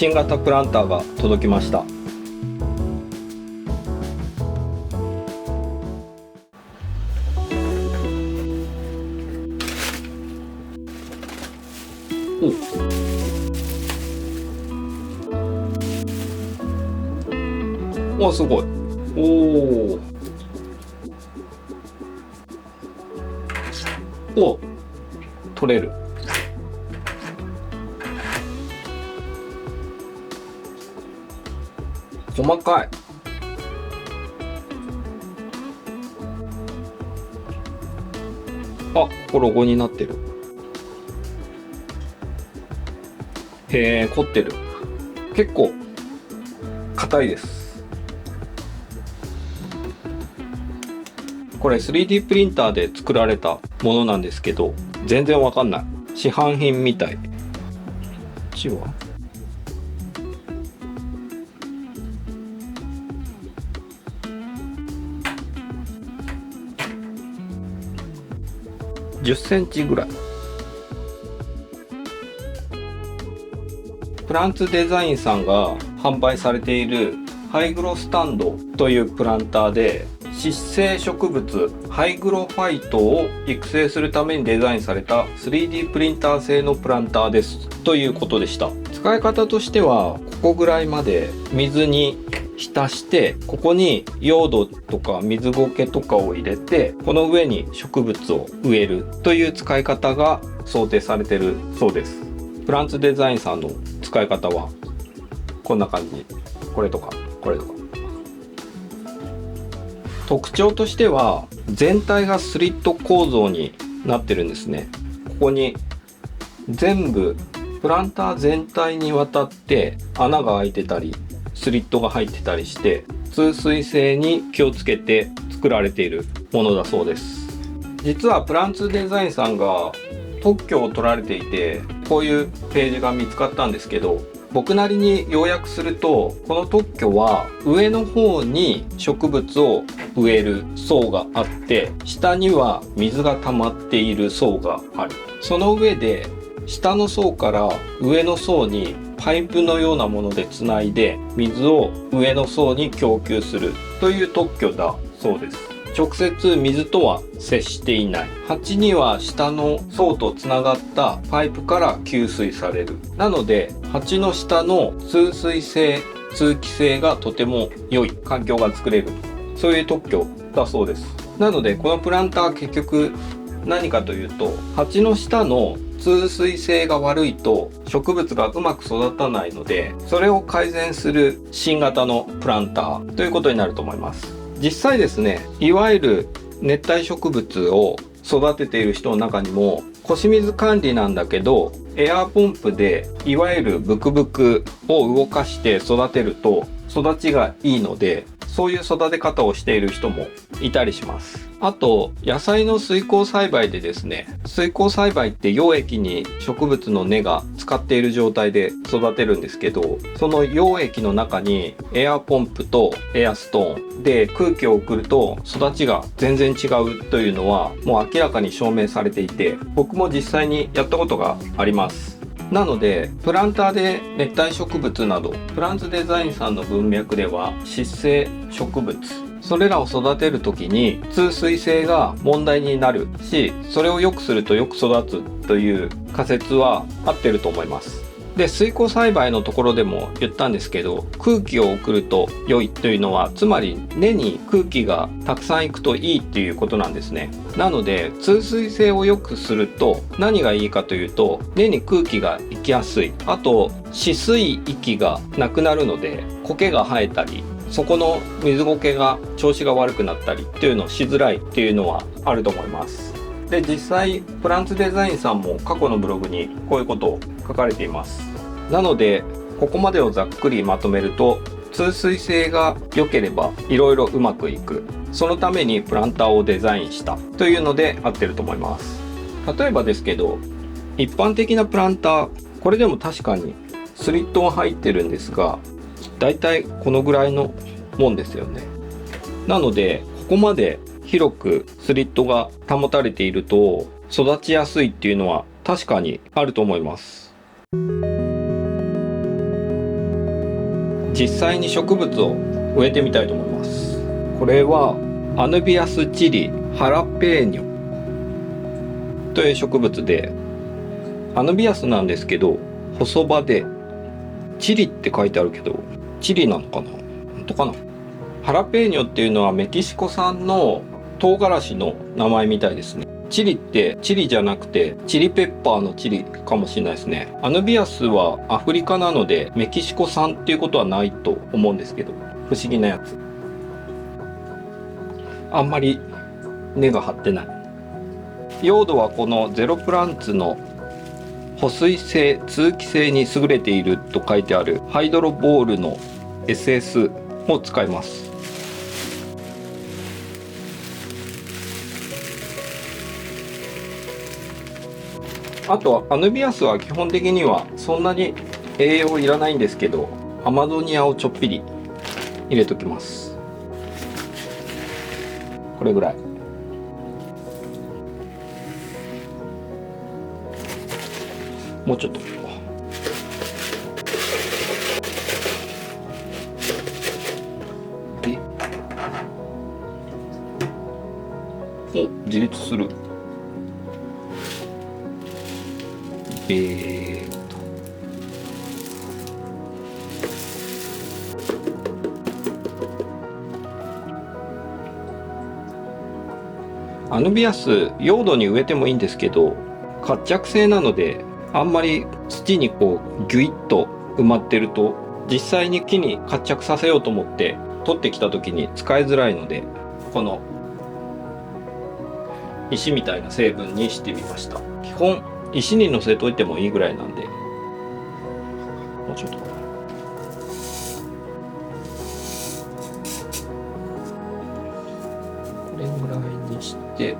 新型プランターが届きました。お、すごい。お、取れる。細かい。あ、ここロゴになってる。へえ、凝ってる。結構硬いです。これ 3D プリンターで作られたものなんですけど、全然わかんない。市販品みたい。こっちは10センチぐらい。プランツデザインさんが販売されているハイグロスタンドというプランターで、湿生植物ハイグロファイトを育成するためにデザインされた 3D プリンター製のプランターですということでした。使い方としては、ここぐらいまで水に浸して、ここに用土とか水苔とかを入れて、この上に植物を植えるという使い方が想定されているそうです。プランツデザインさんの使い方はこんな感じ。これとかこれとか。特徴としては、全体がスリット構造になってるんですね。ここに全部プランター全体にわたって穴が開いてたりスリットが入ってたりして、通水性に気をつけて作られているものだそうです。実はプランツデザインさんが特許を取られていて、こういうページが見つかったんですけど、僕なりに要約すると、この特許は上の方に植物を植える層があって、下には水が溜まっている層がある。その上で下の層から上の層にパイプのようなものでつないで水を上の層に供給するという特許だそうです。直接水とは接していない。鉢には下の層とつながったパイプから給水される。なので鉢の下の通水性、通気性がとても良い環境が作れる。そういう特許だそうです。なのでこのプランター結局何かというと、鉢の下の通水性が悪いと植物がうまく育たないので、それを改善する新型のプランターということになると思います。実際ですね、いわゆる熱帯植物を育てている人の中にも、腰水管理なんだけどエアーポンプでいわゆるブクブクを動かして育てると育ちがいいので、そういう育て方をしている人もいたりします。あと野菜の水耕栽培でですね、水耕栽培って溶液に植物の根が浸かっている状態で育てるんですけど、その溶液の中にエアポンプとエアストーンで空気を送ると育ちが全然違うというのはもう明らかに証明されていて、僕も実際にやったことがあります。なのでプランターで熱帯植物など、プランツデザインさんの文脈では湿生植物、それらを育てる時に通水性が問題になるし、それを良くするとよく育つという仮説は合ってると思います。で、水耕栽培のところでも言ったんですけど、空気を送ると良いというのは、つまり根に空気がたくさん行くといいっていうことなんですね。なので通水性を良くすると何がいいかというと、根に空気が行きやすい。あと止水域がなくなるので、苔が生えたりそこの水苔が調子が悪くなったりっていうのをしづらいっていうのはあると思います。で、実際プランツデザインさんも過去のブログにこういうことを書かれています。なのでここまでをざっくりまとめると、通水性が良ければいろいろうまくいく、そのためにプランターをデザインしたというので合ってると思います。例えばですけど、一般的なプランター、これでも確かにスリットは入ってるんですが、だいたいこのぐらいのもんですよね。なのでここまで広くスリットが保たれていると育ちやすいっていうのは確かにあると思います。実際に植物を植えてみたいと思います。これはアヌビアスチリハラペーニョという植物で、アヌビアスなんですけど細葉で、チリって書いてあるけどチリなのかな、本当かな。ハラペーニョっていうのはメキシコ産の唐辛子の名前みたいですね。チリってチリじゃなくてチリペッパーのチリかもしれないですね。アヌビアスはアフリカなのでメキシコ産っていうことはないと思うんですけど、不思議なやつ。あんまり根が張ってない。用土はこのゼロプランツの保水性通気性に優れていると書いてあるハイドロボールの SS を使います。あとはアヌビアスは基本的にはそんなに栄養いらないんですけど、アマゾニアをちょっぴり入れときます。これぐらい。もうちょっと。お、自立する。アヌビアス用土に植えてもいいんですけど、活着性なのであんまり土にこうギュイッと埋まってると、実際に木に活着させようと思って取ってきた時に使いづらいので、この石みたいな成分にしてみました。基本石に乗せといてもいいぐらいなんで、もうちょっとこれぐらいにして、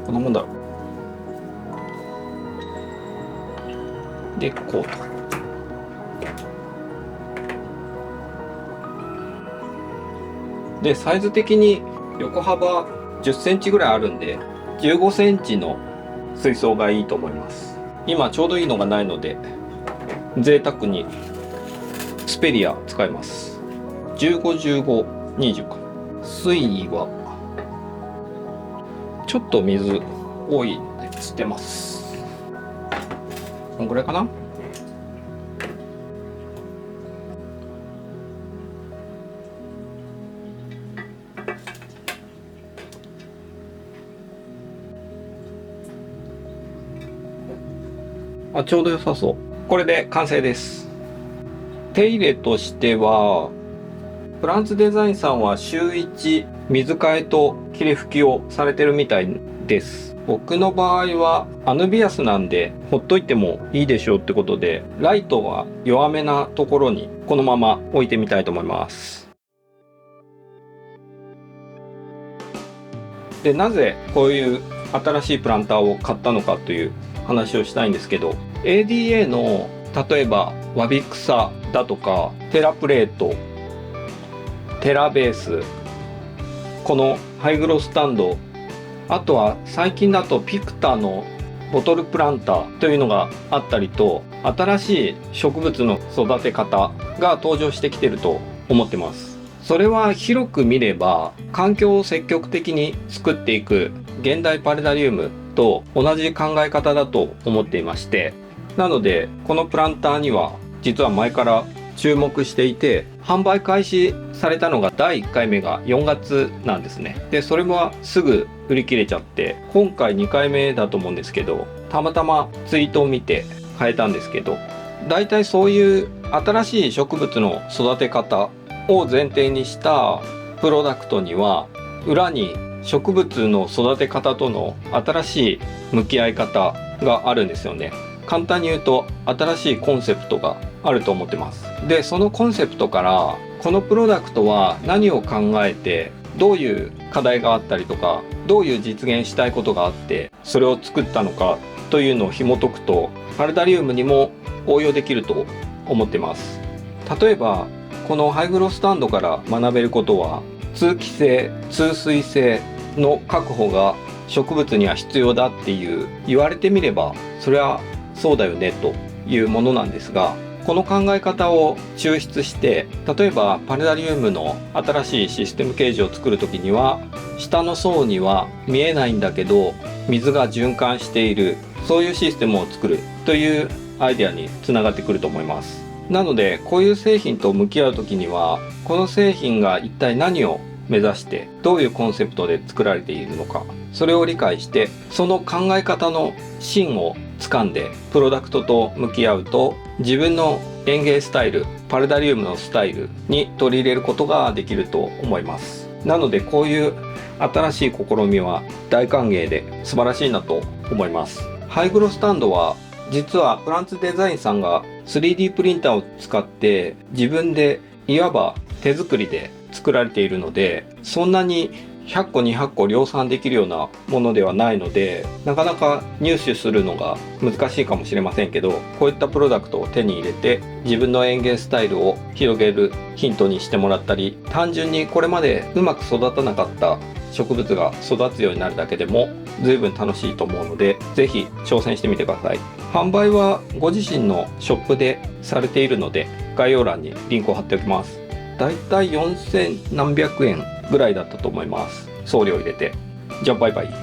こんなもんだろう。でこうと。でサイズ的に横幅10センチぐらいあるんで、15センチの水槽がいいと思います。今ちょうどいいのがないので贅沢にスペリア使います。15、15、20か。水位はちょっと水多いので捨てます。こんぐらいかな。あ、ちょうど良さそう。これで完成です。手入れとしては、プランツデザインさんは週1水替えと霧吹きをされてるみたいです。僕の場合はアヌビアスなんでほっといてもいいでしょうってことで、ライトが弱めなところにこのまま置いてみたいと思います。で、なぜこういう新しいプランターを買ったのかという話をしたいんですけど、 ADA の例えばワビクサだとかテラプレート、テラベース、このハイグロスタンド、あとは最近だとピクタのボトルプランターというのがあったりと、新しい植物の育て方が登場してきてると思ってます。それは広く見れば環境を積極的に作っていく現代パレダリウムと同じ考え方だと思っていまして、なのでこのプランターには実は前から注目していて、販売開始されたのが第1回目が4月なんですね。でそれもすぐ売り切れちゃって、今回2回目だと思うんですけど、たまたまツイートを見て変えたんですけど、だいたいそういう新しい植物の育て方を前提にしたプロダクトには、裏に植物の育て方との新しい向き合い方があるんですよね。簡単に言うと新しいコンセプトがあると思ってます。でそのコンセプトからこのプロダクトは何を考えて、どういう課題があったりとか、どういう実現したいことがあってそれを作ったのかというのを紐解くと、パルダリウムにも応用できると思ってます。例えばこのハイグロスタンドから学べることは、通気性、通水性の確保が植物には必要だっていう言われてみればそれはそうだよねというものなんですが、この考え方を抽出して、例えばパネラリウムの新しいシステムケージを作る時には下の層には見えないんだけど水が循環している、そういうシステムを作るというアイデアにつながってくると思います。なのでこういう製品と向き合う時にはこの製品が一体何を目指してどういうコンセプトで作られているのか、それを理解してその考え方の芯を掴んでプロダクトと向き合うと自分の園芸スタイル、パレダリウムのスタイルに取り入れることができると思います。なのでこういう新しい試みは大歓迎で素晴らしいなと思います。ハイグロスタンドは実はプランツデザインさんが 3D プリンターを使って自分でいわば手作りで作られているので、そんなに100個200個量産できるようなものではないのでなかなか入手するのが難しいかもしれませんけど、こういったプロダクトを手に入れて自分の園芸スタイルを広げるヒントにしてもらったり、単純にこれまでうまく育たなかった植物が育つようになるだけでも随分楽しいと思うので、ぜひ挑戦してみてください。販売はご自身のショップでされているので概要欄にリンクを貼っておきます。だいたい4000何百円ぐらいだったと思います、送料入れて。じゃあバイバイ。